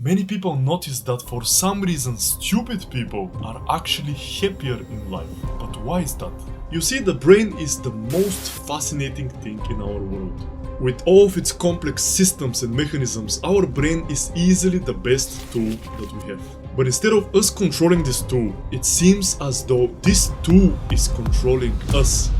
Many people notice that for some reason stupid people are actually happier in life. But why is that? You see, the brain is the most fascinating thing in our world. With all of its complex systems and mechanisms, our brain is easily the best tool that we have. But instead of us controlling this tool, it seems as though this tool is controlling us.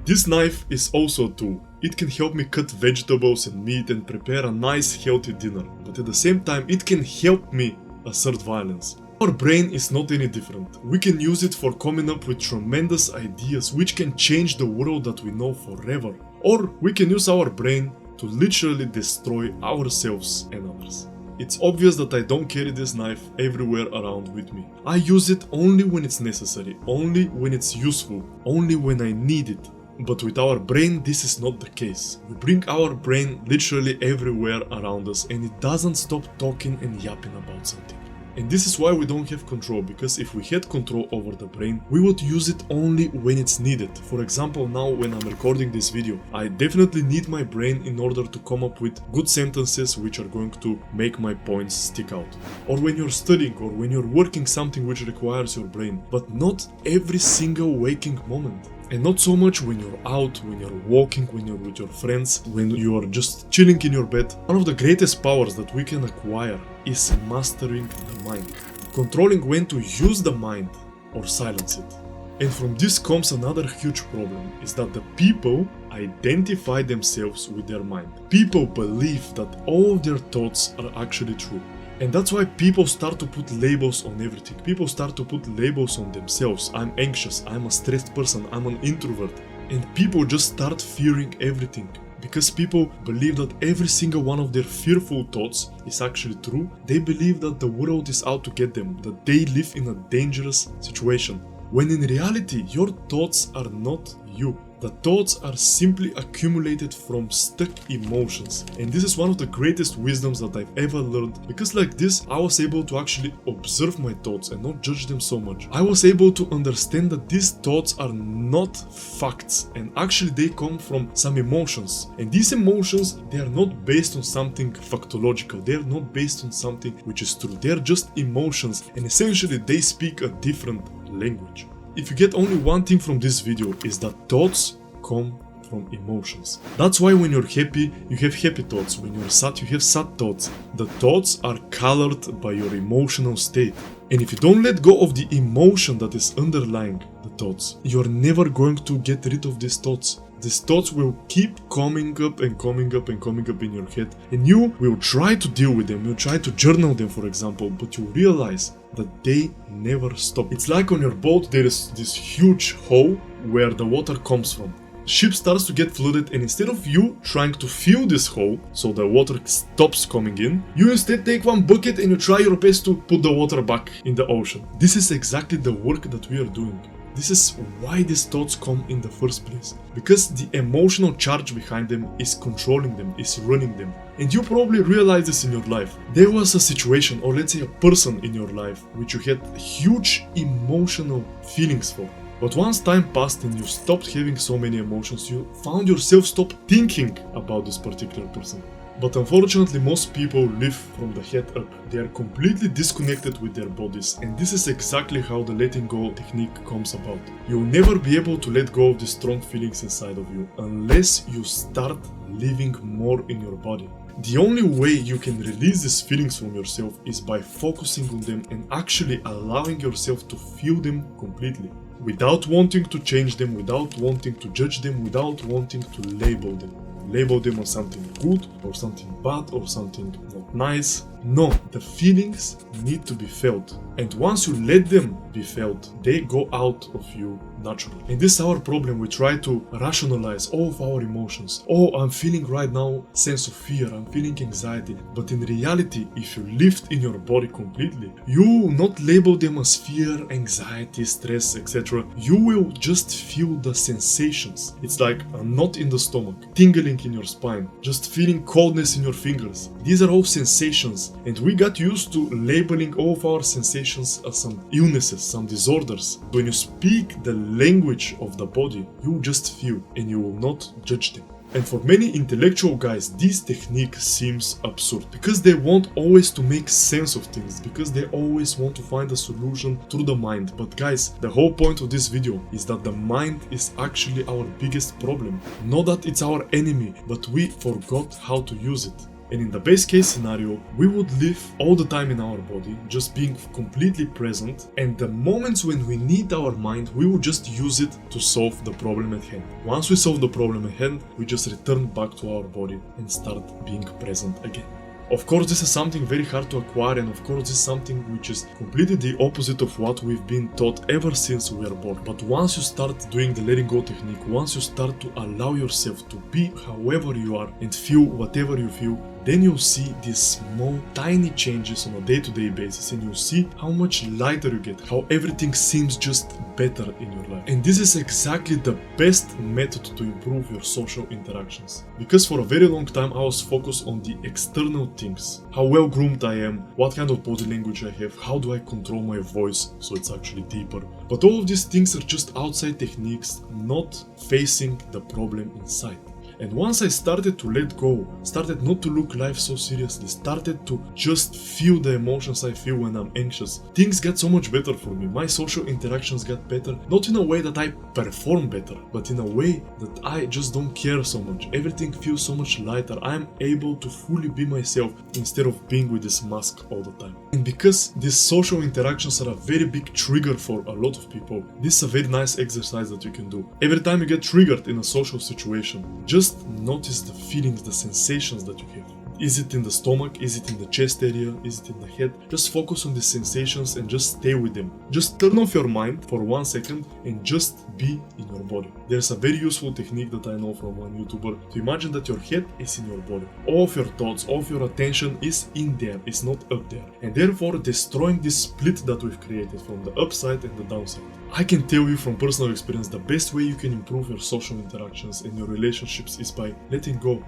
This knife is also a tool. It can help me cut vegetables and meat and prepare a nice healthy dinner, but at the same time it can help me assert violence. Our brain is not any different. We can use it for coming up with tremendous ideas which can change the world that we know forever. Or we can use our brain to literally destroy ourselves and others. It's obvious that I don't carry this knife everywhere around with me. I use it only when it's necessary, only when it's useful, only when I need it. But with our brain, this is not the case. We bring our brain literally everywhere around us and it doesn't stop talking and yapping about something. And this is why we don't have control, because if we had control over the brain, we would use it only when it's needed. For example, now when I'm recording this video, I definitely need my brain in order to come up with good sentences which are going to make my points stick out. Or when you're studying or when you're working something which requires your brain, but not every single waking moment. And not so much when you're out, when you're walking, when you're with your friends, when you are just chilling in your bed. One of the greatest powers that we can acquire is mastering the mind. Controlling when to use the mind or silence it. And from this comes another huge problem, is that the people identify themselves with their mind. People believe that all their thoughts are actually true. And that's why people start to put labels on everything. People start to put labels on themselves. I'm anxious, I'm a stressed person, I'm an introvert. And people just start fearing everything. Because people believe that every single one of their fearful thoughts is actually true. They believe that the world is out to get them, that they live in a dangerous situation. When in reality, your thoughts are not you. The thoughts are simply accumulated from stuck emotions. And this is one of the greatest wisdoms that I've ever learned, because like this I was able to actually observe my thoughts and not judge them so much. I was able to understand that these thoughts are not facts and actually they come from some emotions. And these emotions, they are not based on something factological, they are not based on something which is true. They are just emotions and essentially they speak a different language. If you get only one thing from this video, is that thoughts come from emotions. That's why when you're happy, you have happy thoughts. When you're sad, you have sad thoughts. The thoughts are colored by your emotional state. And if you don't let go of the emotion that is underlying the thoughts, you're never going to get rid of these thoughts. These thoughts will keep coming up and coming up and coming up in your head. And you will try to deal with them, you'll try to journal them for example, but you realize that they never stop. It's like on your boat there is this huge hole where the water comes from. The ship starts to get flooded and instead of you trying to fill this hole so the water stops coming in, you instead take one bucket and you try your best to put the water back in the ocean. This is exactly the work that we are doing. This is why these thoughts come in the first place. Because the emotional charge behind them is controlling them, is running them. And you probably realize this in your life. There was a situation, or let's say a person in your life, which you had huge emotional feelings for. But once time passed and you stopped having so many emotions, you found yourself stop thinking about this particular person. But unfortunately, most people live from the head up. They are completely disconnected with their bodies, and this is exactly how the letting go technique comes about. You'll never be able to let go of the strong feelings inside of you unless you start living more in your body. The only way you can release these feelings from yourself is by focusing on them and actually allowing yourself to feel them completely. Without wanting to change them, without wanting to judge them, without wanting to label them. Label them as something good or something bad or something not nice. No, the feelings need to be felt. And once you let them be felt, they go out of you naturally. And this is our problem. We try to rationalize all of our emotions. Oh, I'm feeling right now sense of fear, I'm feeling anxiety. But in reality, if you live in your body completely, you will not label them as fear, anxiety, stress, etc. You will just feel the sensations. It's like a knot in the stomach, tingling in your spine, just feeling coldness in your fingers. These are all sensations. And we got used to labeling all of our sensations as some illnesses, some disorders. When you speak the language of the body, you will just feel and you will not judge them. And for many intellectual guys, this technique seems absurd because they want always to make sense of things, because they always want to find a solution through the mind. But guys, the whole point of this video is that the mind is actually our biggest problem. Not that it's our enemy, but we forgot how to use it. And in the best case scenario, we would live all the time in our body, just being completely present, and the moments when we need our mind, we would just use it to solve the problem at hand. Once we solve the problem at hand, we just return back to our body and start being present again. Of course, this is something very hard to acquire, and of course this is something which is completely the opposite of what we've been taught ever since we were born. But once you start doing the letting go technique, once you start to allow yourself to be however you are and feel whatever you feel, then you'll see these small, tiny changes on a day-to-day basis, and you'll see how much lighter you get, how everything seems just better in your life. And this is exactly the best method to improve your social interactions. Because for a very long time I was focused on the external things. How well groomed I am, what kind of body language I have, how do I control my voice so it's actually deeper. But all of these things are just outside techniques, not facing the problem inside. And once I started to let go, started not to look life so seriously, started to just feel the emotions I feel when I'm anxious, things got so much better for me. My social interactions got better, not in a way that I perform better, but in a way that I just don't care so much. Everything feels so much lighter. I'm able to fully be myself instead of being with this mask all the time. And because these social interactions are a very big trigger for a lot of people, this is a very nice exercise that you can do. Every time you get triggered in a social situation, just notice the feelings, the sensations that you have. Is it in the stomach? Is it in the chest area? Is it in the head? Just focus on the sensations and just stay with them. Just turn off your mind for 1 second and just be in your body. There's a very useful technique that I know from one YouTuber to imagine that your head is in your body. All of your thoughts, all of your attention is in there, it's not up there. And therefore destroying this split that we've created from the upside and the downside. I can tell you from personal experience, the best way you can improve your social interactions and your relationships is by letting go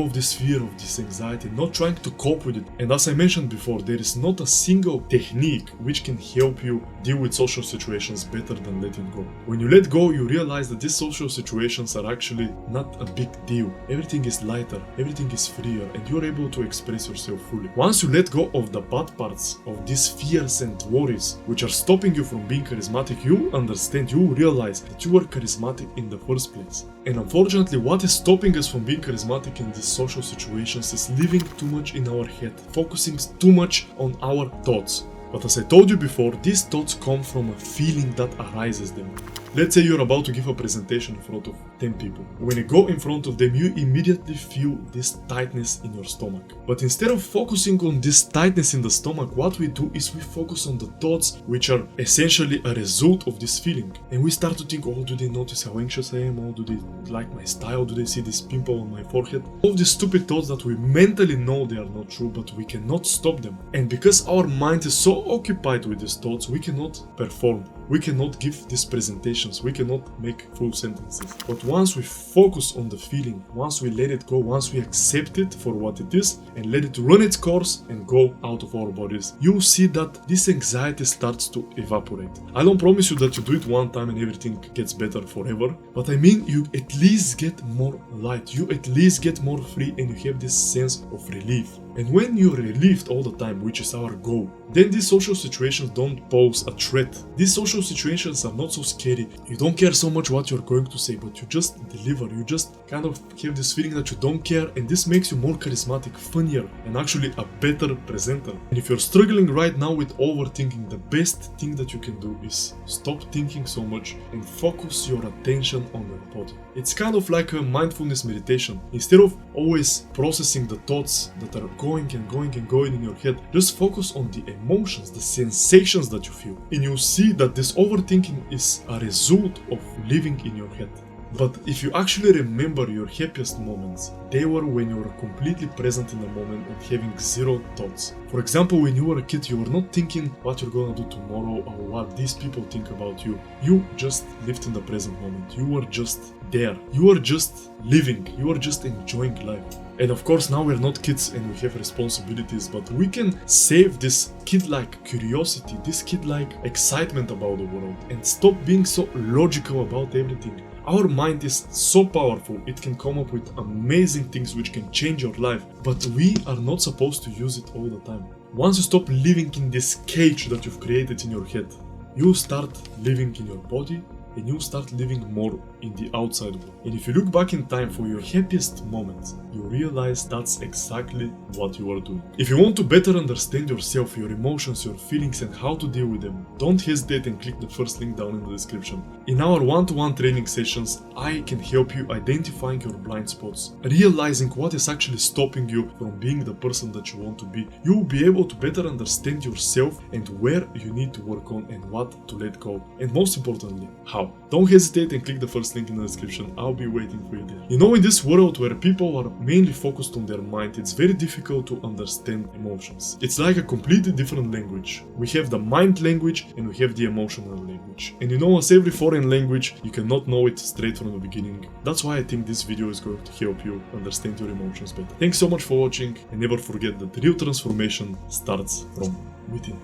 of this fear, of this anxiety, not trying to cope with it. And as I mentioned before, there is not a single technique which can help you deal with social situations better than letting go. When you let go, you realize that these social situations are actually not a big deal. Everything is lighter, everything is freer, and you're able to express yourself fully. Once you let go of the bad parts of these fears and worries which are stopping you from being charismatic, you understand, you realize that you were charismatic in the first place. And unfortunately, what is stopping us from being charismatic in these social situations is living too much in our head, focusing too much on our thoughts. But as I told you before, these thoughts come from a feeling that arises them. Let's say you're about to give a presentation in front of 10 people. When you go in front of them, you immediately feel this tightness in your stomach. But instead of focusing on this tightness in the stomach, what we do is we focus on the thoughts which are essentially a result of this feeling. And we start to think, oh, do they notice how anxious I am? Oh, do they like my style? Do they see this pimple on my forehead? All of these stupid thoughts that we mentally know they are not true, but we cannot stop them. And because our mind is so occupied with these thoughts, we cannot perform. We cannot give these presentations, we cannot make full sentences. But once we focus on the feeling, once we let it go, once we accept it for what it is and let it run its course and go out of our bodies, you'll see that this anxiety starts to evaporate. I don't promise you that you do it one time and everything gets better forever, but I mean you at least get more light, you at least get more free, and you have this sense of relief. And when you're relieved all the time, which is our goal, then these social situations don't pose a threat. These social situations are not so scary. You don't care so much what you're going to say, but you just deliver. You just kind of have this feeling that you don't care, and this makes you more charismatic, funnier, and actually a better presenter. And if you're struggling right now with overthinking, the best thing that you can do is stop thinking so much and focus your attention on your body. It's kind of like a mindfulness meditation. Instead of always processing the thoughts that are going and going and going in your head, just focus on the emotions, the sensations that you feel. And you'll see that this overthinking is a result of living in your head. But if you actually remember your happiest moments, they were when you were completely present in the moment and having zero thoughts. For example, when you were a kid, you were not thinking what you're gonna do tomorrow or what these people think about you. You just lived in the present moment. You were just there. You were just living. You were just enjoying life. And of course, now we're not kids and we have responsibilities, but we can save this kid-like curiosity, this kid-like excitement about the world, and stop being so logical about everything. Our mind is so powerful, it can come up with amazing things which can change your life, but we are not supposed to use it all the time. Once you stop living in this cage that you've created in your head, you start living in your body and you start living more in the outside world. And if you look back in time for your happiest moments, you realize that's exactly what you are doing. If you want to better understand yourself, your emotions, your feelings and how to deal with them, don't hesitate and click the first link down in the description. In our one-to-one training sessions, I can help you identifying your blind spots, realizing what is actually stopping you from being the person that you want to be. You will be able to better understand yourself and where you need to work on and what to let go. And most importantly, how. Don't hesitate and click the first link in the description. I'll be waiting for you there. You know, in this world where people are mainly focused on their mind, it's very difficult to understand emotions. It's like a completely different language. We have the mind language and we have the emotional language. And you know, as every foreign language, you cannot know it straight from the beginning. That's why I think this video is going to help you understand your emotions better. Thanks so much for watching, and never forget that real transformation starts from within.